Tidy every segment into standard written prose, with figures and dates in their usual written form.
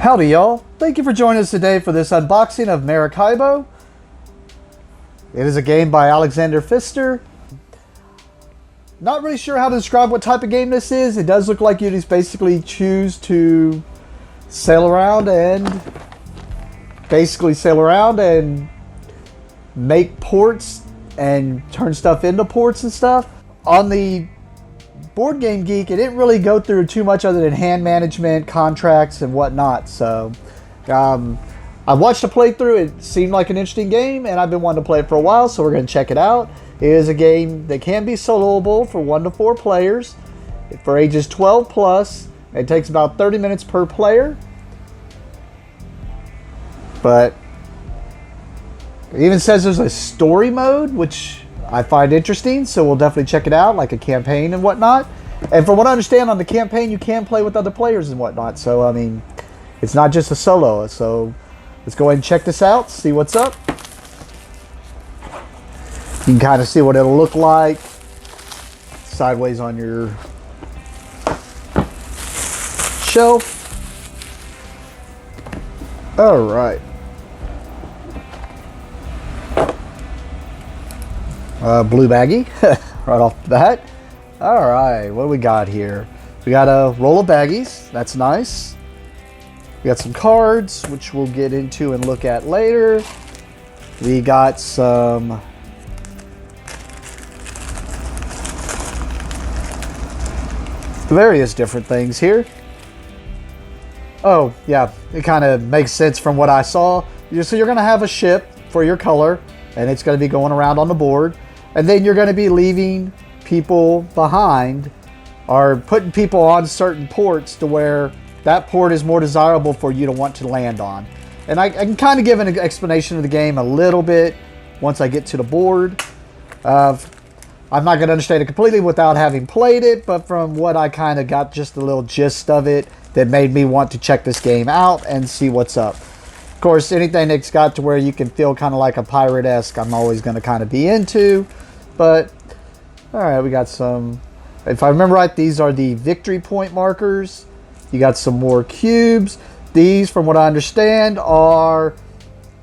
Howdy y'all, thank you for joining us today for this unboxing of Maracaibo. It is a game by Alexander Pfister. Not really sure how to describe what type of game this is. It does look like you just basically choose to sail around and make ports and turn stuff into ports and stuff. On the Board Game Geek, it didn't really go through too much other than hand management, contracts, and whatnot. So I watched a playthrough. It seemed like an interesting game, and I've been wanting to play it for a while, so we're going to check it out. It is a game that can be soloable for 1 to 4 players for ages 12 plus. It takes about 30 minutes per player. But it even says there's a story mode, which I find interesting, so we'll definitely check it out, like a campaign and whatnot. And from what I understand, on the campaign, you can play with other players and whatnot. So, I mean, it's not just a solo. So, let's go ahead and check this out, see what's up. You can kind of see what it'll look like sideways on your shelf. All right. Blue baggie right off the bat. All right, what do we got here? We got a roll of baggies. That's nice. We got some cards, which we'll get into and look at later. We got some various different things here. Oh, yeah, it kind of makes sense from what I saw. So you're going to have a ship for your color, and it's going to be going around on the board. And then you're going to be leaving people behind or putting people on certain ports to where that port is more desirable for you to want to land on. And I can kind of give an explanation of the game a little bit once I get to the board. I'm not going to understand it completely without having played it, but from what I kind of got just a little gist of it that made me want to check this game out and see what's up. Of course, anything that's got to where you can feel kind of like a pirate-esque, I'm always going to kind of be into. But, all right, we got some, if I remember right, these are the victory point markers. You got some more cubes. These, from what I understand, are,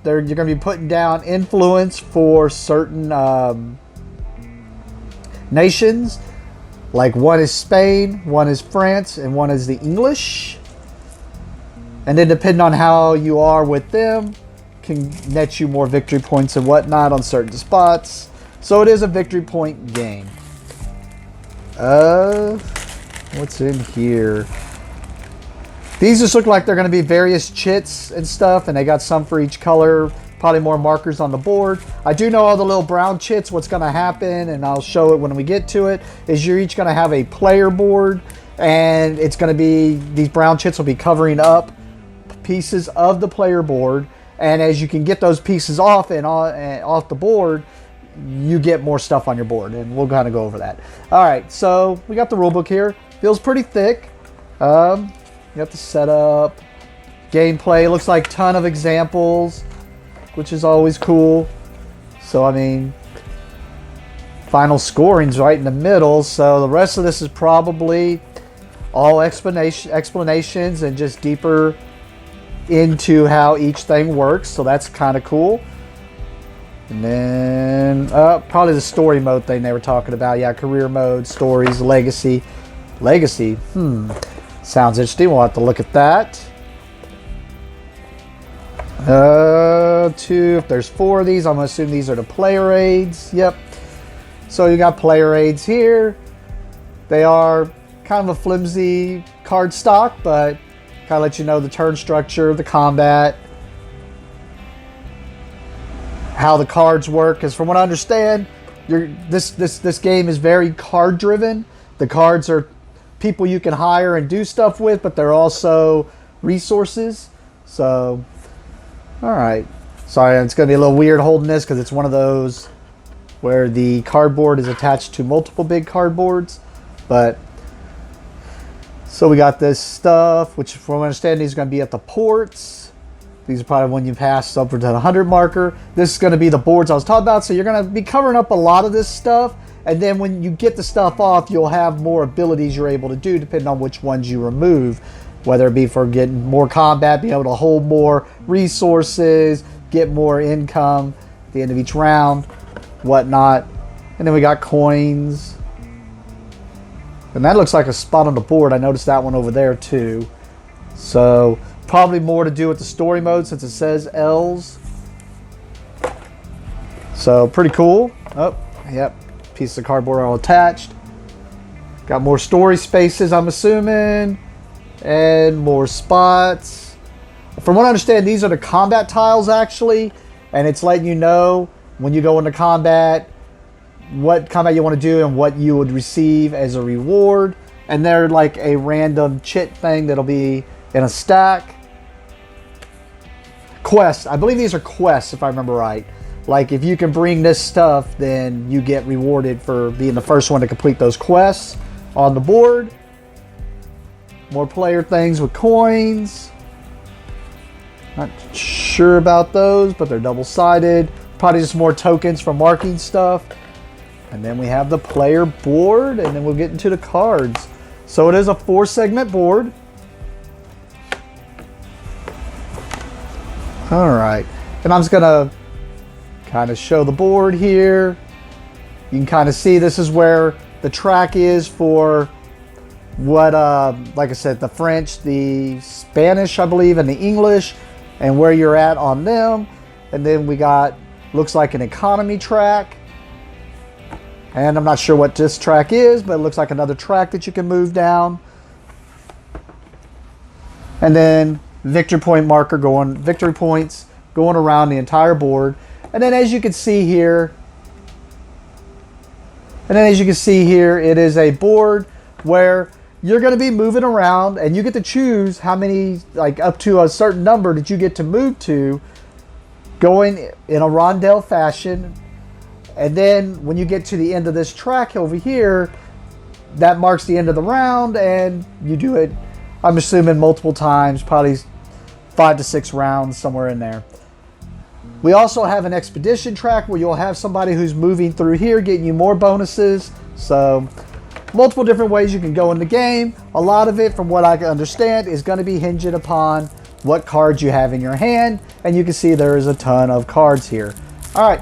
you're going to be putting down influence for certain nations. Like one is Spain, one is France, and one is the English. And then depending on how you are with them, can net you more victory points and whatnot on certain spots. So it is a victory point game. What's in here? These just look like they're going to be various chits and stuff, and they got some for each color. Probably more markers on the board. I do know all the little brown chits. What's going to happen, and I'll show it when we get to it, is you're each going to have a player board, and it's going to be, these brown chits will be covering up pieces of the player board, and as you can get those pieces off and off the board, you get more stuff on your board, and we'll kind of go over that. All right, so we got the rule book here. Feels pretty thick. You got the setup, gameplay. Looks like a ton of examples, which is always cool. So, I mean, final scoring's right in the middle. So the rest of this is probably all explanations and just deeper into how each thing works. So that's kind of cool. And then probably the story mode thing they were talking about. Yeah, career mode, stories, legacy. Legacy, sounds interesting. We'll have to look at that. If there's 4 of these, I'm going to assume these are the player aids. Yep. So you got player aids here. They are kind of a flimsy card stock, but kind of let you know the turn structure, the combat, how the cards work. Because from what I understand, this game is very card driven. The cards are people you can hire and do stuff with, but they're also resources. So, all right. Sorry, it's going to be a little weird holding this because it's one of those where the cardboard is attached to multiple big cardboards. But, so we got this stuff, which from what I understand is going to be at the ports. These are probably when you pass over to the 100 marker. This is going to be the boards I was talking about. So you're going to be covering up a lot of this stuff. And then when you get the stuff off, you'll have more abilities you're able to do depending on which ones you remove. whether it be for getting more combat, being able to hold more resources, get more income at the end of each round, whatnot. And then we got coins. And that looks like a spot on the board. I noticed that one over there too. So probably more to do with the story mode since it says L's. So pretty cool. Oh, yep. Piece of cardboard all attached. Got more story spaces, I'm assuming. And more spots. From what I understand, these are the combat tiles actually. And it's letting you know when you go into combat what combat you want to do and what you would receive as a reward. And they're like a random chit thing that'll be in a stack. Quests. I believe these are quests if I remember right. Like if you can bring this stuff, then you get rewarded for being the first one to complete those quests on the board. More player things with coins. Not sure about those, but they're double-sided. Probably just more tokens for marking stuff. And then we have the player board, and then we'll get into the cards. So it is a 4-segment board. All right. And I'm just going to kind of show the board here. You can kind of see this is where the track is for what, like I said, the French, the Spanish, I believe, and the English, and where you're at on them. And then we got, looks like an economy track. And I'm not sure what this track is, but it looks like another track that you can move down. And then victory points going around the entire board. And then as you can see here, it is a board where you're going to be moving around and you get to choose how many, like up to a certain number that you get to move to, going in a rondelle fashion. And then when you get to the end of this track over here, that marks the end of the round, and you do it, I'm assuming, multiple times, probably 5 to 6 rounds, somewhere in there. We also have an expedition track where you'll have somebody who's moving through here, getting you more bonuses. So multiple different ways you can go in the game. A lot of it, from what I can understand, is going to be hinging upon what cards you have in your hand. And you can see there is a ton of cards here. All right.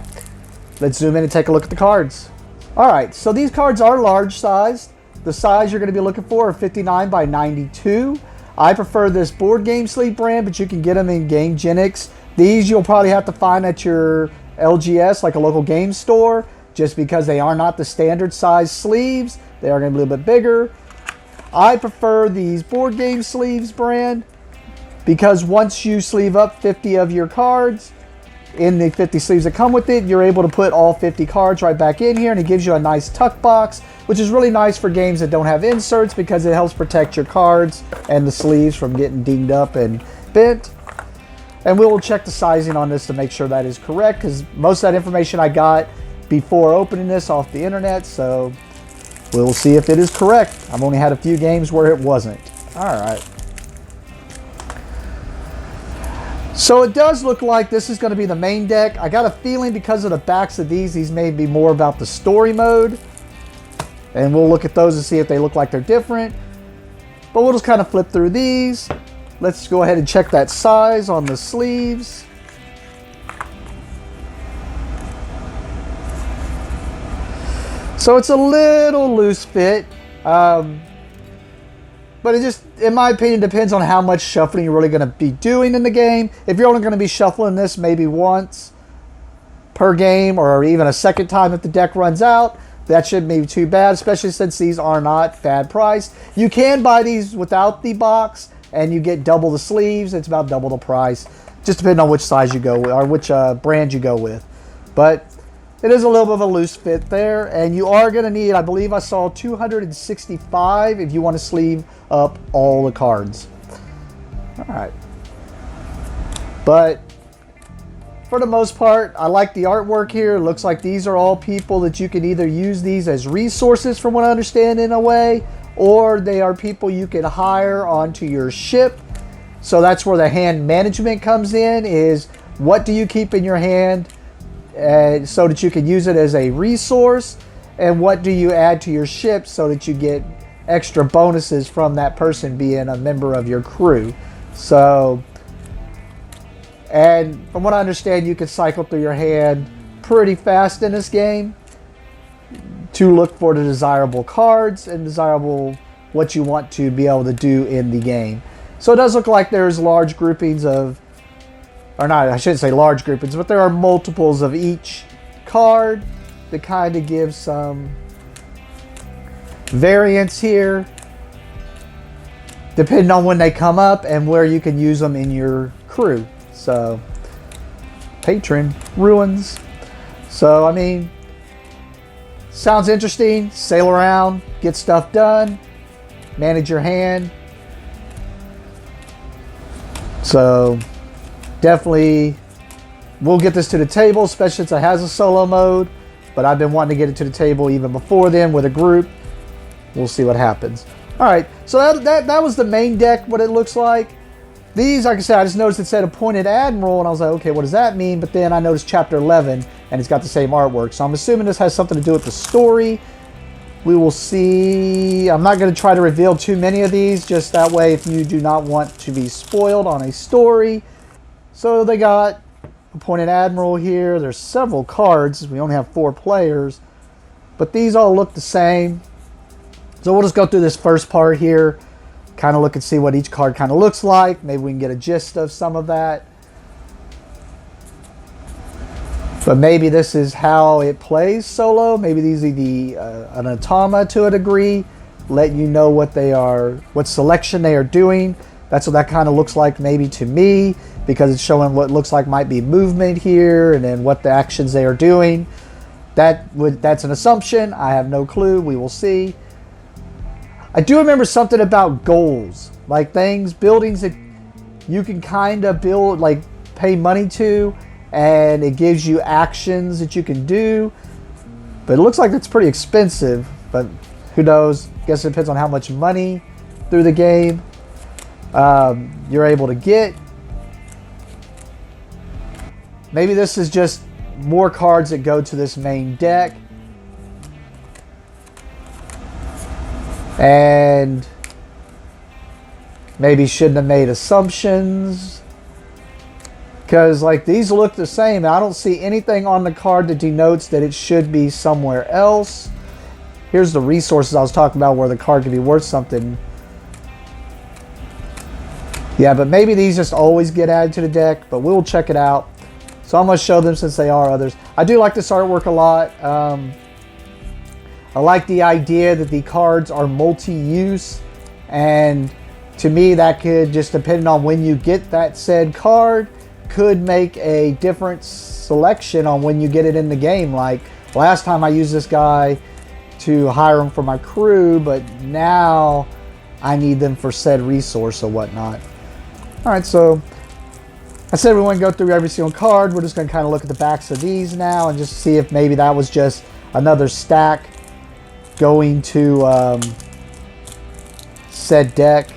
Let's zoom in and take a look at the cards. All right, so these cards are large sized. The size you're going to be looking for are 59 by 92. I prefer this board game sleeve brand, but you can get them in Gamegenics. These you'll probably have to find at your LGS, like a local game store, just because they are not the standard size sleeves. They are going to be a little bit bigger. I prefer these board game sleeves brand because once you sleeve up 50 of your cards, in the 50 sleeves that come with it, you're able to put all 50 cards right back in here, and it gives you a nice tuck box, which is really nice for games that don't have inserts because it helps protect your cards and the sleeves from getting dinged up and bent. And we will check the sizing on this to make sure that is correct, because most of that information I got before opening this off the internet, so we'll see if it is correct. I've only had a few games where it wasn't. All right. So it does look like this is going to be the main deck. I got a feeling because of the backs of these may be more about the story mode. And we'll look at those and see if they look like they're different. But we'll just kind of flip through these. Let's go ahead and check that size on the sleeves. So it's a little loose fit. But it just, in my opinion, depends on how much shuffling you're really going to be doing in the game. If you're only going to be shuffling this maybe once per game, or even a second time if the deck runs out, that shouldn't be too bad, especially since these are not bad priced. You can buy these without the box, and you get double the sleeves. It's about double the price, just depending on which size you go with, or which brand you go with. But it is a little bit of a loose fit there, and you are going to need, I believe I saw 265 if you want to sleeve up all the cards. All right. But for the most part, I like the artwork here. It looks like these are all people that you can either use these as resources, from what I understand, in a way, or they are people you can hire onto your ship. So that's where the hand management comes in, is what do you keep in your hand so that you can use it as a resource, and what do you add to your ship so that you get extra bonuses from that person being a member of your crew. So, and from what I understand, you can cycle through your hand pretty fast in this game to look for the desirable cards and desirable what you want to be able to do in the game. So it does look like there's large groupings of, or not, I shouldn't say large groupings, but there are multiples of each card that kind of gives some variance here depending on when they come up and where you can use them in your crew. So, patron ruins. So, I mean, sounds interesting. Sail around, get stuff done, manage your hand. So, definitely, we'll get this to the table, especially since it has a solo mode. But I've been wanting to get it to the table even before then with a group. We'll see what happens. All right, so that was the main deck, what it looks like. These, like I said, I just noticed it said Appointed Admiral, and I was like, okay, what does that mean? But then I noticed Chapter 11, and it's got the same artwork. So I'm assuming this has something to do with the story. We will see. I'm not going to try to reveal too many of these, just that way if you do not want to be spoiled on a story. So they got Appointed Admiral here. There's several cards. We only have 4 players. But these all look the same. So we'll just go through this first part here. Kind of look and see what each card kind of looks like. Maybe we can get a gist of some of that. But maybe this is how it plays solo. Maybe these are the an automa to a degree. Let you know what they are, what selection they are doing. That's what that kind of looks like maybe to me. Because it's showing what looks like might be movement here. And then what the actions they are doing. That's an assumption. I have no clue. We will see. I do remember something about goals, like things, buildings that you can kind of build, like pay money to, and it gives you actions that you can do. But it looks like it's pretty expensive, but who knows? Guess it depends on how much money through the game you're able to get. Maybe this is just more cards that go to this main deck. And maybe shouldn't have made assumptions. Because like these look the same. I don't see anything on the card that denotes that it should be somewhere else. Here's the resources I was talking about where the card could be worth something. Yeah, but maybe these just always get added to the deck. But we'll check it out. So I'm going to show them since they are others. I do like this artwork a lot. I like the idea that the cards are multi-use, and to me that could, just depending on when you get that said card, could make a different selection on when you get it in the game. Like last time I used this guy to hire him for my crew, but now I need them for said resource or whatnot. Alright, so I said we wouldn't go through every single card. We're just going to kind of look at the backs of these now and just see if maybe that was just another stack going to said deck.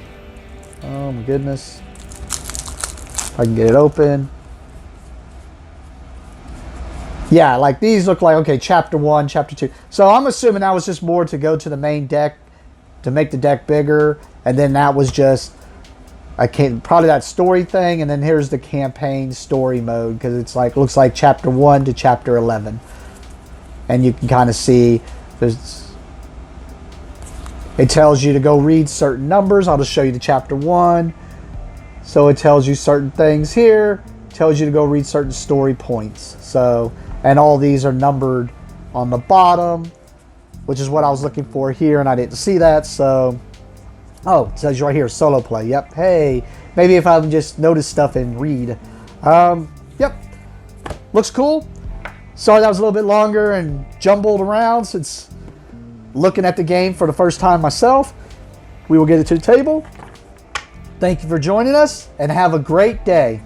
Oh my goodness. If I can get it open. Yeah, like these look like, okay, chapter 1, chapter 2. So I'm assuming that was just more to go to the main deck to make the deck bigger. And then that was just, probably that story thing. And then here's the campaign story mode, because it's like, looks like chapter 1 to chapter 11. And you can kind of see it tells you to go read certain numbers. I'll just show you the chapter 1. So it tells you certain things here. Tells you to go read certain story points. So, and all these are numbered on the bottom, which is what I was looking for here, and I didn't see that. So, oh, it says right here, solo play. Yep. Hey, maybe if I would just notice stuff and read. Yep. Looks cool. Sorry that was a little bit longer and jumbled around since looking at the game for the first time myself. We will get it to the table. Thank you for joining us and have a great day.